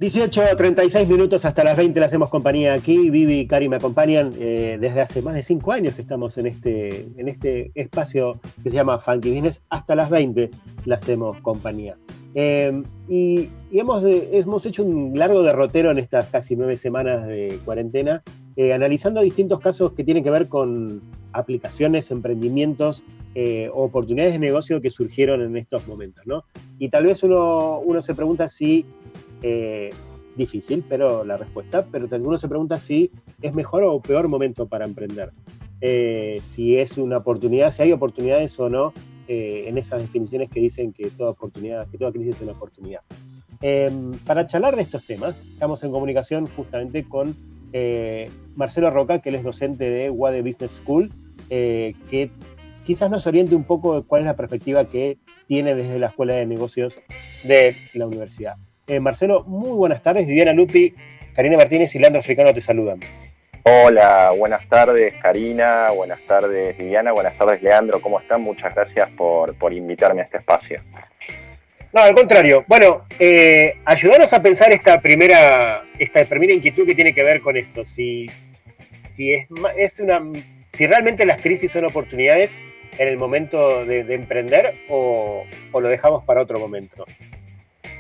18:36 hasta las 20 le hacemos compañía aquí. Vivi y Cari me acompañan desde hace más de 5 años que estamos en este espacio que se llama Funky Business. Hasta las 20 le hacemos compañía. Y hemos hecho un largo derrotero en estas casi 9 semanas de cuarentena, analizando distintos casos que tienen que ver con aplicaciones, emprendimientos, oportunidades de negocio que surgieron en estos momentos, ¿no? Y tal vez uno se pregunta si difícil, pero la respuesta, pero uno se pregunta si es mejor o peor momento para emprender, si es una oportunidad, si hay oportunidades o no, en esas definiciones que dicen que toda crisis es una oportunidad. Para charlar de estos temas, estamos en comunicación justamente con Marcelo Roca, que él es docente de UADE Business School, que quizás nos oriente un poco de cuál es la perspectiva que tiene desde la Escuela de Negocios de la universidad. Marcelo, muy buenas tardes. Viviana Lupi, Karina Martínez y Leandro Africano te saludan. Hola, buenas tardes Karina, buenas tardes Viviana, buenas tardes Leandro, ¿cómo están? Muchas gracias por invitarme a este espacio. No, al contrario. Bueno, ayúdanos a pensar esta primera inquietud que tiene que ver con esto. Si realmente las crisis son oportunidades en el momento de emprender o lo dejamos para otro momento.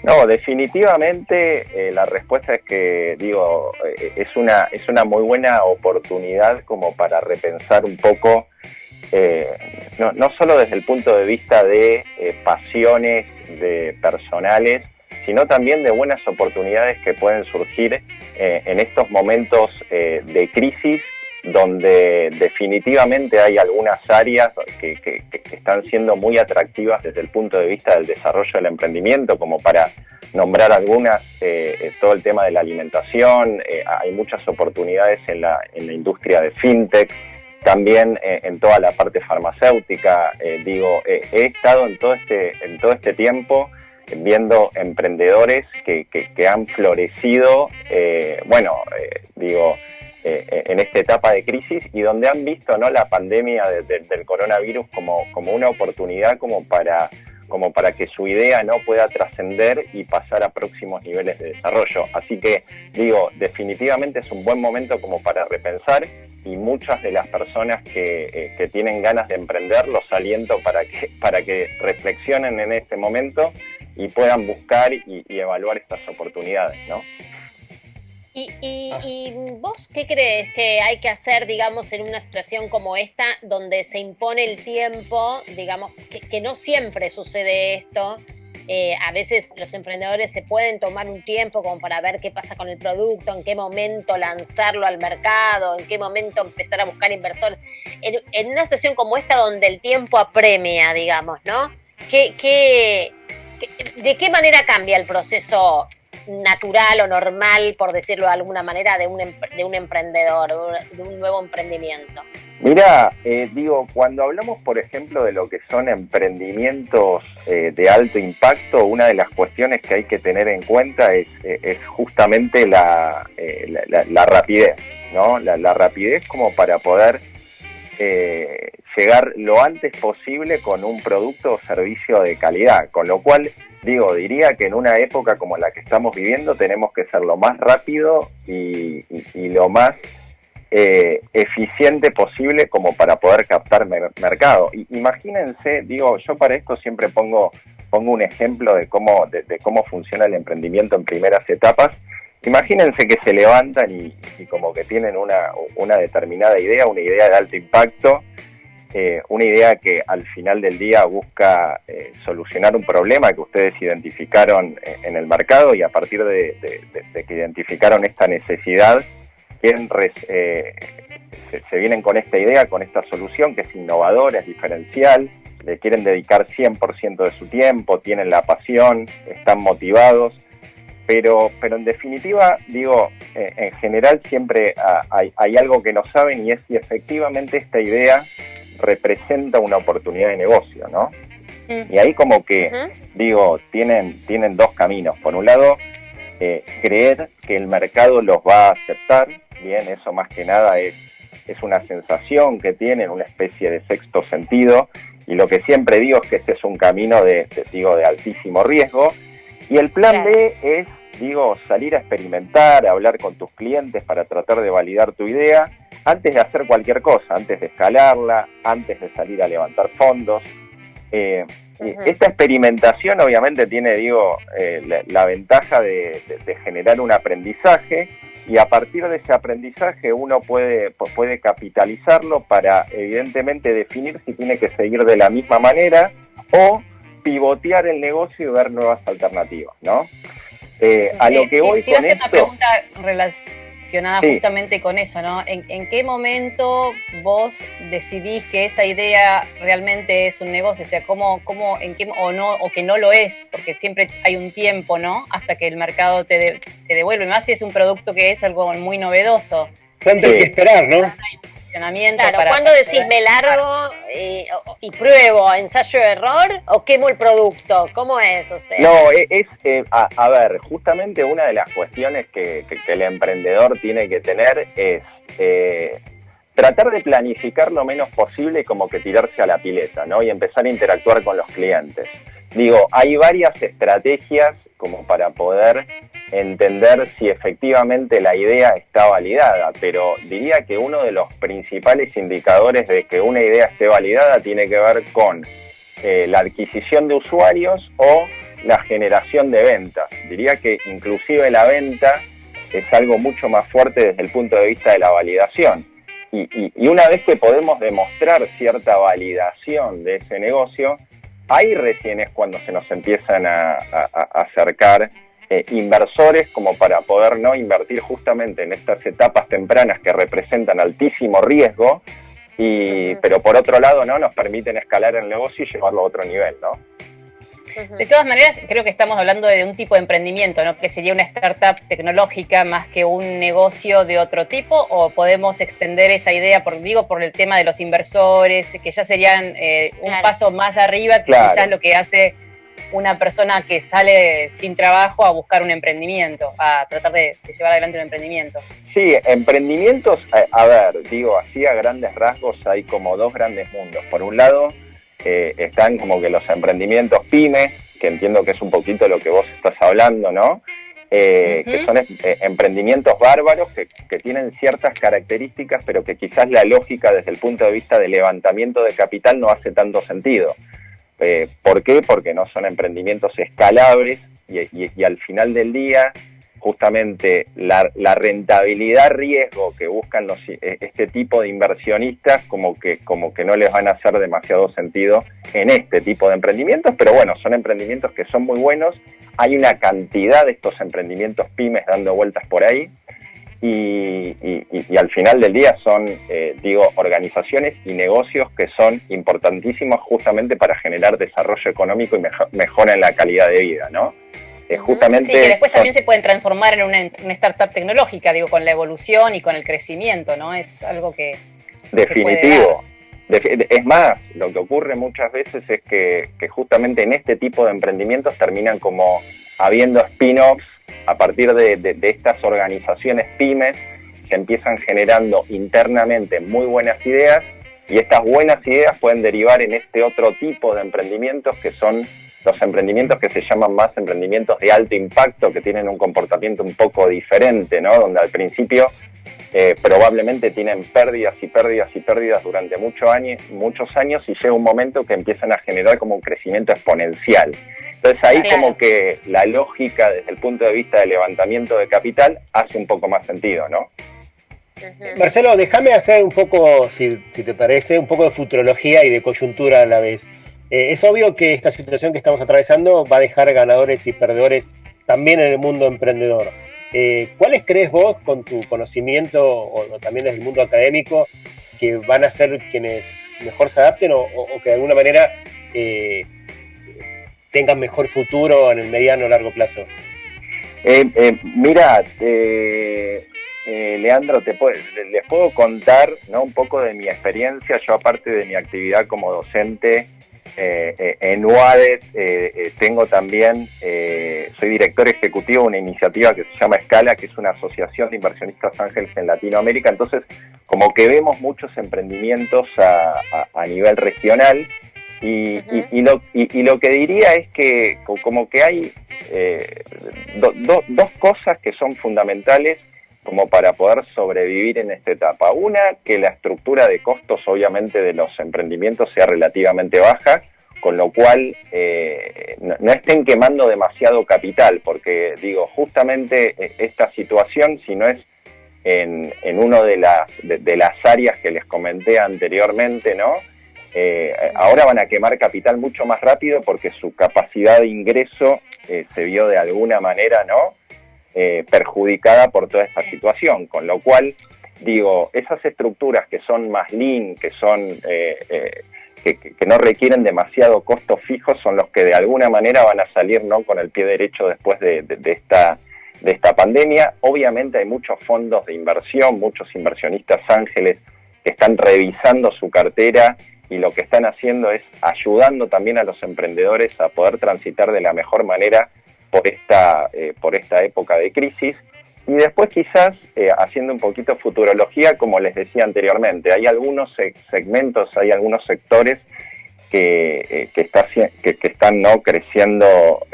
No, definitivamente la respuesta es que, es una muy buena oportunidad como para repensar un poco, no solo desde el punto de vista de pasiones personales, sino también de buenas oportunidades que pueden surgir en estos momentos de crisis, donde definitivamente hay algunas áreas que están siendo muy atractivas desde el punto de vista del desarrollo del emprendimiento, como para nombrar algunas, todo el tema de la alimentación, hay muchas oportunidades en la industria de fintech, también en toda la parte farmacéutica. He estado en todo este tiempo viendo emprendedores que han florecido, en esta etapa de crisis, y donde han visto, ¿no?, la pandemia del coronavirus como una oportunidad como para que su idea no pueda trascender y pasar a próximos niveles de desarrollo. Así que definitivamente es un buen momento como para repensar, y muchas de las personas que tienen ganas de emprender los aliento para que reflexionen en este momento y puedan buscar y evaluar estas oportunidades, ¿no? ¿Y vos qué crees que hay que hacer, digamos, en una situación como esta, donde se impone el tiempo, digamos, que no siempre sucede esto? A veces los emprendedores se pueden tomar un tiempo como para ver qué pasa con el producto, en qué momento lanzarlo al mercado, en qué momento empezar a buscar inversores. En una situación como esta, donde el tiempo apremia, digamos, ¿no? ¿De qué manera cambia el proceso natural o normal, por decirlo de alguna manera, de un emprendedor, de un nuevo emprendimiento? Mira, cuando hablamos, por ejemplo, de lo que son emprendimientos de alto impacto, una de las cuestiones que hay que tener en cuenta es justamente la rapidez, ¿no? La rapidez como para poder llegar lo antes posible con un producto o servicio de calidad, con lo cual diría que en una época como la que estamos viviendo tenemos que ser lo más rápido y lo más eficiente posible como para poder captar mercado. Imagínense, yo para esto siempre pongo un ejemplo de cómo funciona el emprendimiento en primeras etapas. Imagínense que se levantan y como que tienen una determinada idea, una idea de alto impacto, una idea que al final del día busca solucionar un problema que ustedes identificaron en el mercado, y a partir de que identificaron esta necesidad, se vienen con esta idea, con esta solución que es innovadora, es diferencial, le quieren dedicar 100% de su tiempo, tienen la pasión, están motivados, pero en definitiva, en general siempre hay algo que no saben, y es si efectivamente esta idea representa una oportunidad de negocio, ¿no? Y ahí como que, tienen dos caminos. Por un lado, creer que el mercado los va a aceptar. Bien, eso más que nada es una sensación que tienen, una especie de sexto sentido, y lo que siempre digo es que este es un camino de altísimo riesgo. Y el plan B es digo, salir a experimentar, a hablar con tus clientes para tratar de validar tu idea antes de hacer cualquier cosa, antes de escalarla, antes de salir a levantar fondos. Esta experimentación obviamente tiene, digo, la ventaja de generar un aprendizaje, y a partir de ese aprendizaje uno puede capitalizarlo para evidentemente definir si tiene que seguir de la misma manera o pivotear el negocio y ver nuevas alternativas, ¿no? A lo que voy con esto... Una pregunta relacionada justamente con eso, ¿no? ¿En qué momento vos decidís que esa idea realmente es un negocio? O sea, en qué, o que no lo es, porque siempre hay un tiempo, ¿no? Hasta que el mercado te devuelve, más si es un producto que es algo muy novedoso. ¿Cuánto hay que esperar, no? Claro, ¿cuándo decís me largo y pruebo, ensayo-error o quemo el producto? ¿Cómo es? O sea, no, a ver, justamente una de las cuestiones que el emprendedor tiene que tener es tratar de planificar lo menos posible y como que tirarse a la pileta, ¿no? Y empezar a interactuar con los clientes. Digo, hay varias estrategias como para poder entender si efectivamente la idea está validada, pero diría que uno de los principales indicadores de que una idea esté validada tiene que ver con la adquisición de usuarios o la generación de ventas. Diría que inclusive la venta es algo mucho más fuerte desde el punto de vista de la validación. Y una vez que podemos demostrar cierta validación de ese negocio, ahí recién es cuando se nos empiezan a acercar inversores como para poder no invertir justamente en estas etapas tempranas que representan altísimo riesgo, pero por otro lado no nos permiten escalar el negocio y llevarlo a otro nivel, ¿no? De todas maneras, creo que estamos hablando de un tipo de emprendimiento, ¿no? Que sería una startup tecnológica más que un negocio de otro tipo, o podemos extender esa idea por el tema de los inversores, que ya serían un paso más arriba que quizás lo que hace una persona que sale sin trabajo a buscar un emprendimiento, a tratar de llevar adelante un emprendimiento. Sí, emprendimientos, a ver, digo, así a grandes rasgos hay como dos grandes mundos. Por un lado, están como que los emprendimientos pymes, que entiendo que es un poquito lo que vos estás hablando, ¿no? Que son emprendimientos bárbaros que tienen ciertas características, pero que quizás la lógica desde el punto de vista de levantamiento de capital no hace tanto sentido. ¿Por qué? Porque no son emprendimientos escalables y al final del día justamente la rentabilidad-riesgo que buscan este tipo de inversionistas como que no les van a hacer demasiado sentido en este tipo de emprendimientos, pero bueno, son emprendimientos que son muy buenos, hay una cantidad de estos emprendimientos pymes dando vueltas por ahí y al final del día son, organizaciones y negocios que son importantísimos justamente para generar desarrollo económico y mejora en la calidad de vida, ¿no? Justamente sí, que después también se pueden transformar en una startup tecnológica, con la evolución y con el crecimiento, ¿no? Es algo que definitivo. Es más, lo que ocurre muchas veces es que justamente en este tipo de emprendimientos terminan como habiendo spin-offs a partir de estas organizaciones pymes, se empiezan generando internamente muy buenas ideas y estas buenas ideas pueden derivar en este otro tipo de emprendimientos que son los emprendimientos que se llaman más emprendimientos de alto impacto, que tienen un comportamiento un poco diferente, ¿no? Donde al principio probablemente tienen pérdidas y pérdidas y pérdidas durante muchos años y llega un momento que empiezan a generar como un crecimiento exponencial. Entonces ahí como que la lógica desde el punto de vista del levantamiento de capital hace un poco más sentido, ¿no? Marcelo, déjame hacer un poco, si te parece, un poco de futurología y de coyuntura a la vez. Es obvio que esta situación que estamos atravesando va a dejar ganadores y perdedores también en el mundo emprendedor. ¿Cuáles crees vos, con tu conocimiento o también desde el mundo académico, que van a ser quienes mejor se adapten o que de alguna manera tengan mejor futuro en el mediano o largo plazo? Mira, Leandro, les puedo contar, ¿no?, un poco de mi experiencia. Yo, aparte de mi actividad como docente en UADES, tengo también, soy director ejecutivo de una iniciativa que se llama Escala, que es una asociación de inversionistas ángeles en Latinoamérica. Entonces, como que vemos muchos emprendimientos a nivel regional Y lo que diría es que como que hay dos cosas que son fundamentales como para poder sobrevivir en esta etapa. Una, que la estructura de costos obviamente de los emprendimientos sea relativamente baja, con lo cual no estén quemando demasiado capital, porque digo, justamente esta situación, si no es en una de las áreas que les comenté anteriormente, ¿no? Ahora van a quemar capital mucho más rápido porque su capacidad de ingreso se vio de alguna manera, ¿no? Perjudicada por toda esta situación, con lo cual, digo, esas estructuras que son más lean, que son que no requieren demasiado costos fijos, son los que de alguna manera van a salir, ¿no?, con el pie derecho después de esta pandemia. Obviamente hay muchos fondos de inversión, muchos inversionistas ángeles que están revisando su cartera y lo que están haciendo es ayudando también a los emprendedores a poder transitar de la mejor manera por esta época de crisis. Y después quizás haciendo un poquito futurología, como les decía anteriormente, hay algunos segmentos, hay algunos sectores que están, ¿no?, creciendo,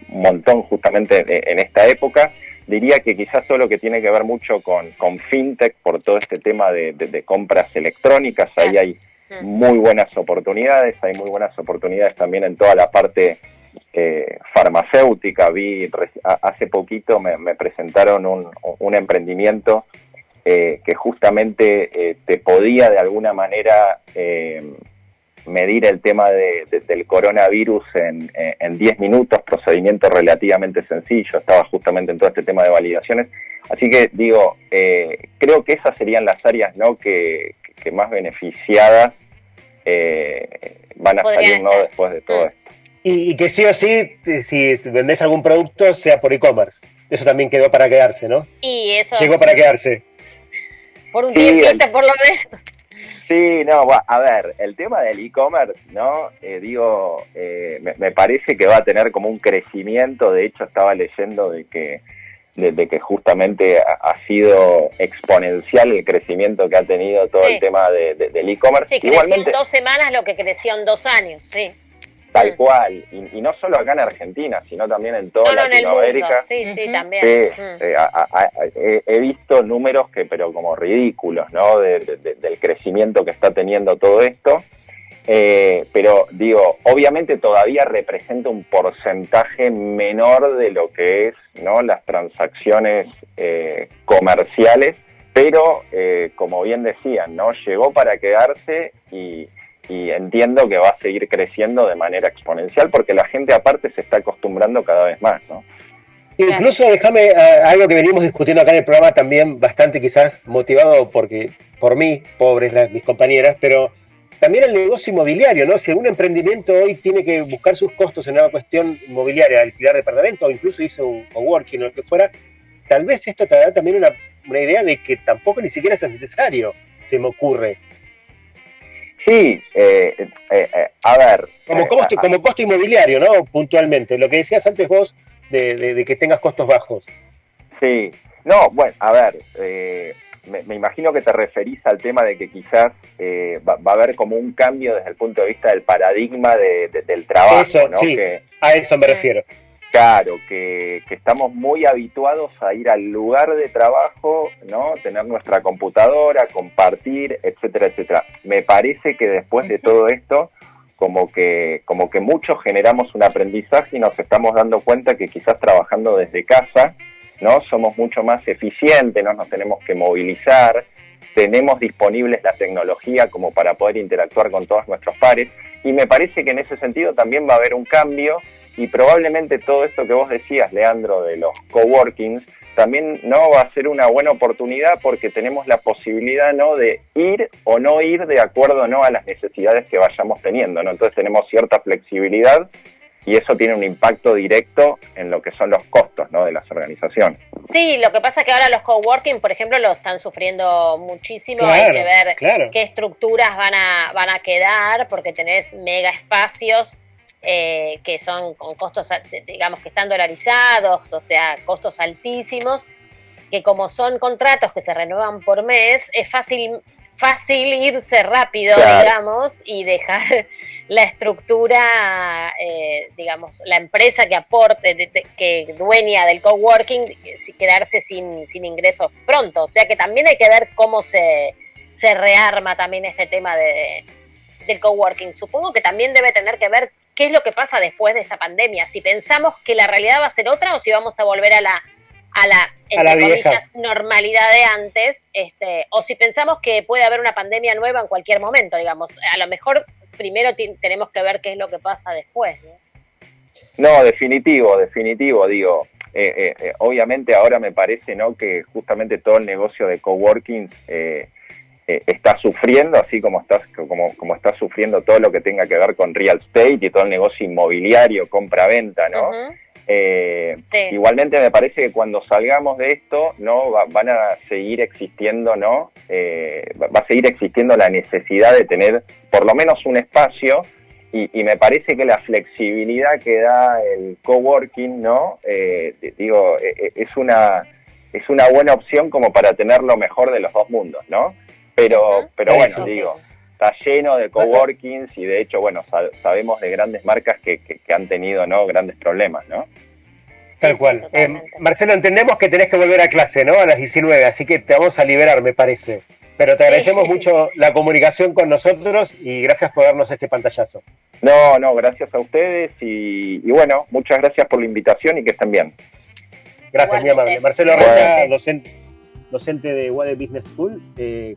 un montón justamente en esta época. Diría que quizás todo lo que tiene que ver mucho con fintech, por todo este tema de compras electrónicas, ahí hay muy buenas oportunidades, también en toda la parte farmacéutica. Hace poquito me presentaron un emprendimiento que justamente te podía de alguna manera medir el tema del coronavirus en 10 minutos, procedimiento relativamente sencillo, estaba justamente en todo este tema de validaciones. Así que digo, creo que esas serían las áreas, ¿no?, que más beneficiadas van a salir, ¿no?, después de todo esto. Y que sí o sí, si vendés algún producto, sea por e-commerce. Eso también quedó para quedarse, ¿no? Y eso... Llegó para quedarse. Por un tiempito, por lo menos. Sí, no, a ver, el tema del e-commerce, ¿no? Me parece que va a tener como un crecimiento. De hecho, estaba leyendo de que justamente ha sido exponencial el crecimiento que ha tenido todo el tema del e-commerce. Sí, creció en 2 semanas lo que creció en 2 años, sí. Tal cual, y no solo acá en Argentina, sino también en toda Latinoamérica. En el mundo. Sí, también. He visto números pero como ridículos, ¿no?, del crecimiento que está teniendo todo esto, pero digo, obviamente todavía representa un porcentaje menor de lo que es, ¿no?, las transacciones comerciales, pero como bien decían, ¿no?, llegó para quedarse y entiendo que va a seguir creciendo de manera exponencial porque la gente aparte se está acostumbrando cada vez más, ¿no? Incluso déjame algo que venimos discutiendo acá en el programa también bastante quizás motivado por mí, pobres mis compañeras, pero también el negocio inmobiliario, ¿no? Si algún emprendimiento hoy tiene que buscar sus costos en una cuestión inmobiliaria, alquilar departamentos o incluso hizo un coworking o lo que fuera, tal vez esto te da también una idea de que tampoco ni siquiera es necesario, se me ocurre. Sí, a ver... Como costo inmobiliario, ¿no? Puntualmente, lo que decías antes vos de que tengas costos bajos. Sí, no, bueno, a ver, me imagino que te referís al tema de que quizás va a haber como un cambio desde el punto de vista del paradigma del trabajo, eso, ¿no? Sí, a eso me refiero. Claro, que estamos muy habituados a ir al lugar de trabajo, ¿no?, tener nuestra computadora, compartir, etcétera, etcétera. Me parece que después de todo esto, como que muchos generamos un aprendizaje y nos estamos dando cuenta que quizás trabajando desde casa, ¿no?, somos mucho más eficientes, no nos tenemos que movilizar, tenemos disponibles la tecnología como para poder interactuar con todos nuestros pares, y me parece que en ese sentido también va a haber un cambio. Y probablemente todo esto que vos decías, Leandro, de los coworkings, también no va a ser una buena oportunidad porque tenemos la posibilidad, ¿no?, de ir o no ir de acuerdo, ¿no?, a las necesidades que vayamos teniendo, ¿no? Entonces tenemos cierta flexibilidad y eso tiene un impacto directo en lo que son los costos, ¿no?, de las organizaciones. Sí, lo que pasa es que ahora los coworking, por ejemplo, lo están sufriendo muchísimo. Claro, hay que ver qué estructuras van a quedar porque tenés mega espacios que son con costos, digamos, que están dolarizados, o sea, costos altísimos, que como son contratos que se renuevan por mes, es fácil fácil irse rápido, claro, digamos, y dejar la estructura, digamos, la empresa que aporte, que dueña del coworking, quedarse sin ingresos pronto. O sea que también hay que ver cómo se rearma también este tema del coworking. Supongo que también debe tener que ver qué es lo que pasa después de esta pandemia. Si pensamos que la realidad va a ser otra o si vamos a volver a la entre comillas, normalidad de antes, o si pensamos que puede haber una pandemia nueva en cualquier momento, digamos. A lo mejor primero tenemos que ver qué es lo que pasa después, ¿no? No, definitivo, digo. Obviamente ahora me parece, ¿no?, que justamente todo el negocio de coworking está sufriendo, así como está sufriendo todo lo que tenga que ver con real estate y todo el negocio inmobiliario, compra-venta, ¿no? Uh-huh. Sí. Igualmente me parece que cuando salgamos de esto, ¿no?, van a seguir existiendo, ¿no? Va a seguir existiendo la necesidad de tener por lo menos un espacio y me parece que la flexibilidad que da el coworking, ¿no? Digo, es una buena opción como para tener lo mejor de los dos mundos, ¿no? Pero bueno, digo, está lleno de coworkings y de hecho, bueno, sabemos de grandes marcas que han tenido, ¿no?, grandes problemas, ¿no? Tal cual. Marcelo, entendemos que tenés que volver a clase, ¿no?, a las 19, así que te vamos a liberar, me parece. Pero te agradecemos mucho la comunicación con nosotros y gracias por darnos este pantallazo. No, gracias a ustedes y bueno, muchas gracias por la invitación y que estén bien. Gracias, muy amable. Marcelo Rocha, docente de UADE Business School,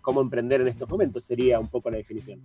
cómo emprender en estos momentos sería un poco la definición.